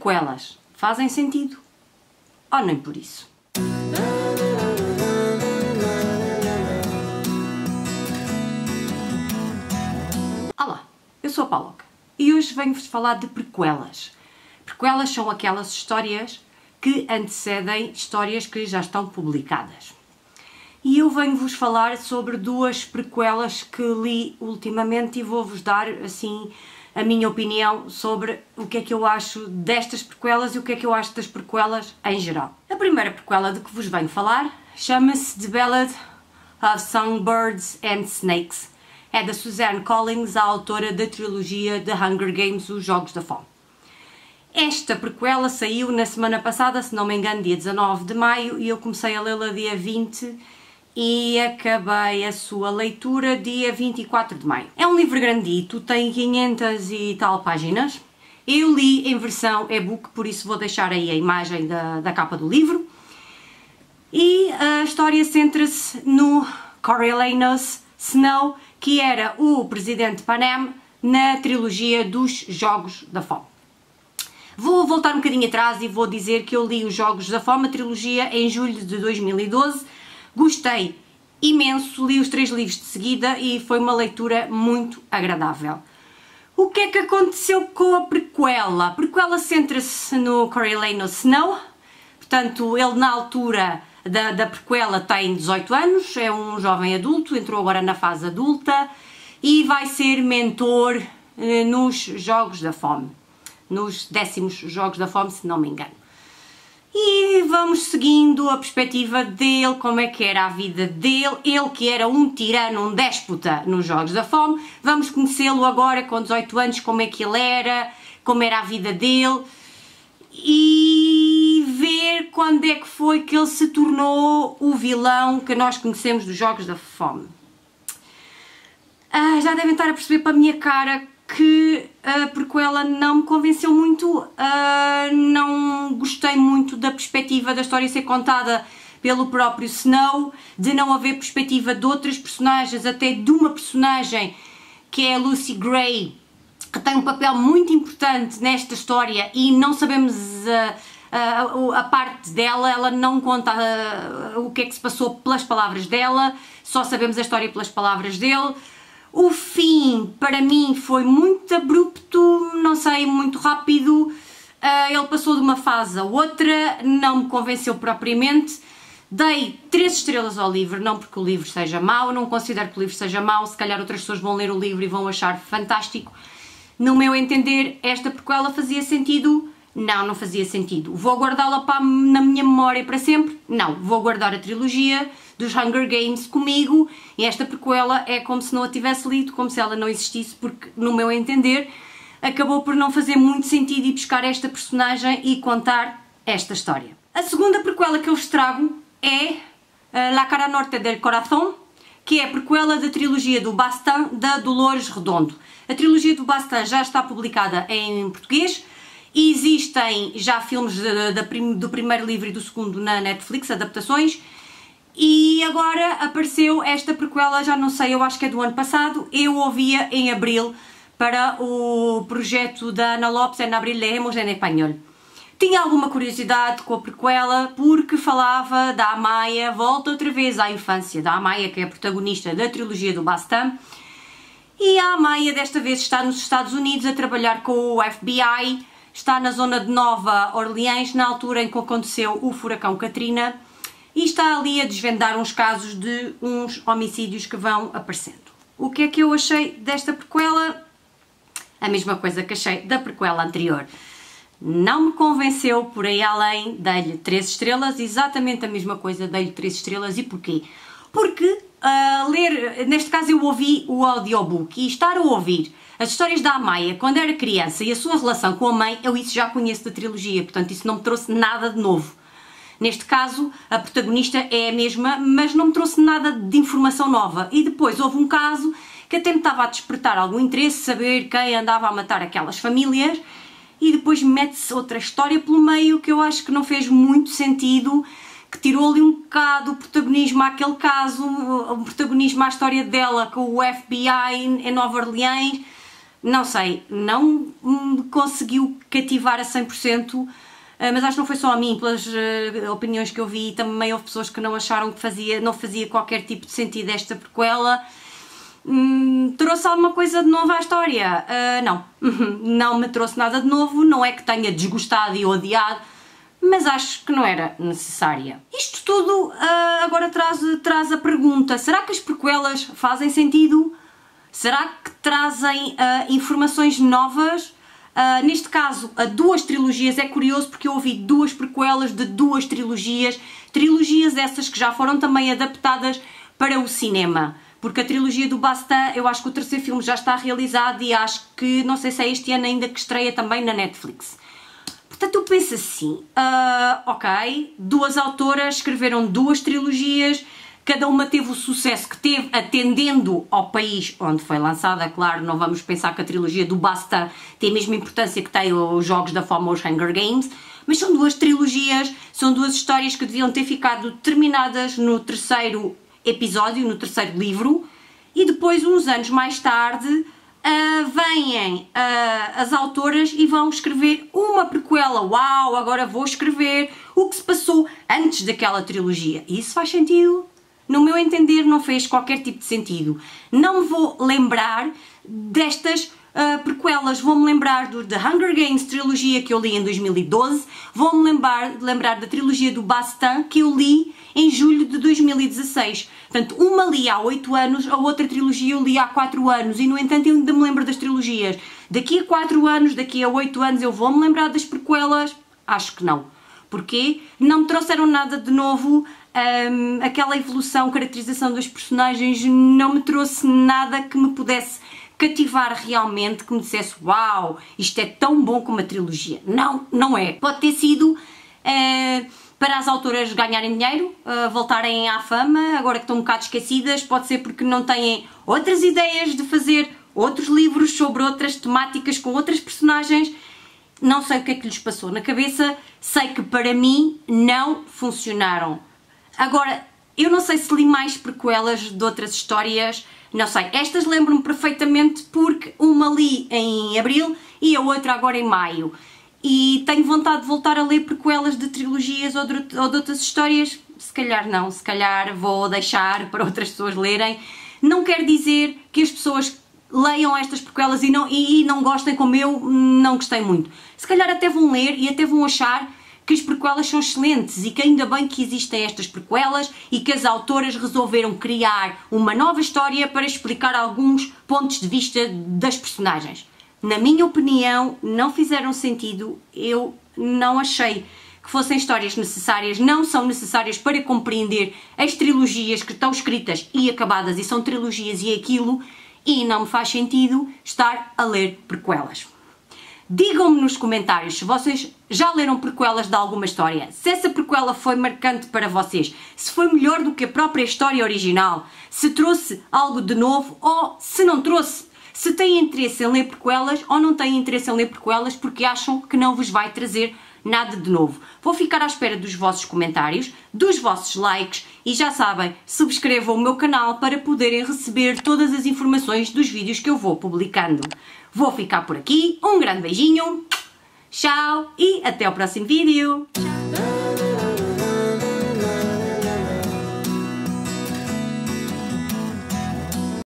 prequelas fazem sentido ou nem por isso? Olá, eu sou a Pauloca e hoje venho-vos falar de prequelas. Prequelas são aquelas histórias que antecedem histórias que já estão publicadas. E eu venho-vos falar sobre duas prequelas que li ultimamente e vou-vos dar, assim, a minha opinião sobre o que é que eu acho destas prequelas e o que é que eu acho das prequelas em geral. A primeira prequela de que vos venho falar chama-se The Ballad of Songbirds and Snakes. É da Suzanne Collins, a autora da trilogia The Hunger Games, Os Jogos da Fome. Esta prequela saiu na semana passada, se não me engano, dia 19 de maio, e eu comecei a lê-la dia 20 e acabei a sua leitura dia 24 de maio. É um livro grandito, tem 500 e tal páginas. Eu li em versão e-book, por isso vou deixar aí a imagem da capa do livro. E a história centra-se no Coriolanus Snow, que era o presidente Panem na trilogia dos Jogos da Fome. Vou voltar um bocadinho atrás e vou dizer que eu li os Jogos da Fome, a trilogia, em julho de 2012. Gostei imenso, li os 3 livros de seguida e foi uma leitura muito agradável. O que é que aconteceu com a prequela? A prequela centra-se no Coriolanus Snow, portanto ele na altura da prequela tem 18 anos, é um jovem adulto, entrou agora na fase adulta e vai ser mentor nos Jogos da Fome. Nos 10º Jogos da Fome, se não me engano. E vamos seguindo a perspectiva dele, como é que era a vida dele, ele que era um tirano, um déspota nos Jogos da Fome, vamos conhecê-lo agora com 18 anos, como é que ele era, como era a vida dele, e ver quando é que foi que ele se tornou o vilão que nós conhecemos dos Jogos da Fome. Já devem estar a perceber para a minha cara que a prequela não me convenceu muito, não gostei muito da perspectiva da história ser contada pelo próprio Snow, de não haver perspectiva de outras personagens, até de uma personagem que é a Lucy Gray, que tem um papel muito importante nesta história e não sabemos a parte dela, ela não conta o que é que se passou pelas palavras dela, só sabemos a história pelas palavras dele. O fim, para mim, foi muito abrupto, não sei, muito rápido, ele passou de uma fase a outra, não me convenceu propriamente. Dei 3 estrelas ao livro, não porque o livro seja mau, não considero que o livro seja mau, se calhar outras pessoas vão ler o livro e vão achar fantástico. No meu entender, esta prequela fazia sentido? Não fazia sentido. Vou guardá-la na minha memória para sempre? Não, vou guardar a trilogia dos Hunger Games comigo e esta prequela é como se não a tivesse lido, como se ela não existisse, porque, no meu entender, acabou por não fazer muito sentido ir buscar esta personagem e contar esta história. A segunda prequela que eu vos trago é La Cara Norte del Corazón, que é a prequela da trilogia do Bastin, da Dolores Redondo. A trilogia do Bastin já está publicada em português. Existem já filmes do primeiro livro e do segundo na Netflix, adaptações, e agora apareceu esta prequela, já não sei, eu acho que é do ano passado, eu ouvia em abril para o projeto da Ana Lopes, en abril leemos en español. Tinha alguma curiosidade com a prequela porque falava da Amaya, volta outra vez à infância da Amaya, que é a protagonista da trilogia do Bastin, e a Amaya desta vez está nos Estados Unidos a trabalhar com o FBI. Está na zona de Nova Orleans, na altura em que aconteceu o furacão Katrina, e está ali a desvendar uns casos de uns homicídios que vão aparecendo. O que é que eu achei desta prequela? A mesma coisa que achei da prequela anterior. Não me convenceu, por aí além, dei-lhe 3 estrelas, exatamente a mesma coisa, dei-lhe 3 estrelas. E porquê? Porque neste caso eu ouvi o audiobook, e estar a ouvir as histórias da Amaya quando era criança e a sua relação com a mãe, eu isso já conheço da trilogia, portanto isso não me trouxe nada de novo. Neste caso a protagonista é a mesma, mas não me trouxe nada de informação nova. E depois houve um caso que até me estava a despertar algum interesse, saber quem andava a matar aquelas famílias, e depois mete-se outra história pelo meio que eu acho que não fez muito sentido, que tirou ali um bocado o protagonismo àquele caso, o protagonismo à história dela com o FBI em Nova Orleans. não sei, não me conseguiu cativar a 100%, mas acho que não foi só a mim, pelas opiniões que eu vi, também houve pessoas que não acharam que não fazia qualquer tipo de sentido esta prequela. Trouxe alguma coisa de novo à história? Não, não me trouxe nada de novo, não é que tenha desgostado e odiado, mas acho que não era necessária. Isto tudo agora traz a pergunta, será que as prequelas fazem sentido? Será que trazem informações novas? Neste caso, a duas trilogias, é curioso porque eu ouvi duas prequelas de duas trilogias essas que já foram também adaptadas para o cinema. Porque a trilogia do Baztan, eu acho que o terceiro filme já está realizado e acho que, não sei se é este ano ainda que estreia também na Netflix. Portanto, eu penso assim, ok, duas autoras escreveram duas trilogias, cada uma teve o sucesso que teve atendendo ao país onde foi lançada. Claro, não vamos pensar que a trilogia do Baztan tem a mesma importância que tem os jogos da fama, os Hunger Games, mas são duas trilogias, são duas histórias que deviam ter ficado terminadas no terceiro episódio, no terceiro livro, e depois, uns anos mais tarde, vêm as autoras e vão escrever uma prequela. Uau, agora vou escrever o que se passou antes daquela trilogia. E isso faz sentido? No meu entender, não fez qualquer tipo de sentido. Não me vou lembrar destas prequelas, vou-me lembrar da Hunger Games trilogia que eu li em 2012, vou-me lembrar da trilogia do Baztan que eu li em julho de 2016. Portanto, uma li há 8 anos, a outra trilogia eu li há 4 anos, e no entanto eu ainda me lembro das trilogias. Daqui a 4 anos, daqui a 8 anos eu vou-me lembrar das prequelas? Acho que não. Porquê? Não me trouxeram nada de novo, aquela evolução, caracterização dos personagens não me trouxe nada que me pudesse cativar realmente, que me dissesse uau, isto é tão bom como a trilogia. Não, não é. Pode ter sido para as autoras ganharem dinheiro, voltarem à fama, agora que estão um bocado esquecidas, pode ser porque não têm outras ideias de fazer outros livros sobre outras temáticas, com outras personagens. Não sei o que é que lhes passou na cabeça, sei que para mim não funcionaram. Agora, eu não sei se li mais prequelas de outras histórias, não sei. Estas lembro-me perfeitamente porque uma li em abril e a outra agora em maio. E tenho vontade de voltar a ler prequelas de trilogias ou de outras histórias. Se calhar não, se calhar vou deixar para outras pessoas lerem. Não quer dizer que as pessoas leiam estas prequelas e não gostem como eu não gostei muito. Se calhar até vão ler e até vão achar que as prequelas são excelentes e que ainda bem que existem estas prequelas e que as autoras resolveram criar uma nova história para explicar alguns pontos de vista das personagens. Na minha opinião, não fizeram sentido, eu não achei que fossem histórias necessárias, não são necessárias para compreender as trilogias que estão escritas e acabadas e são trilogias e aquilo, e não me faz sentido estar a ler prequelas. Digam-me nos comentários se vocês já leram prequelas de alguma história, se essa prequela foi marcante para vocês, se foi melhor do que a própria história original, se trouxe algo de novo ou se não trouxe, se têm interesse em ler prequelas ou não têm interesse em ler prequelas porque acham que não vos vai trazer nada de novo. Vou ficar à espera dos vossos comentários, dos vossos likes e já sabem, subscrevam o meu canal para poderem receber todas as informações dos vídeos que eu vou publicando. Vou ficar por aqui, um grande beijinho, tchau e até o próximo vídeo!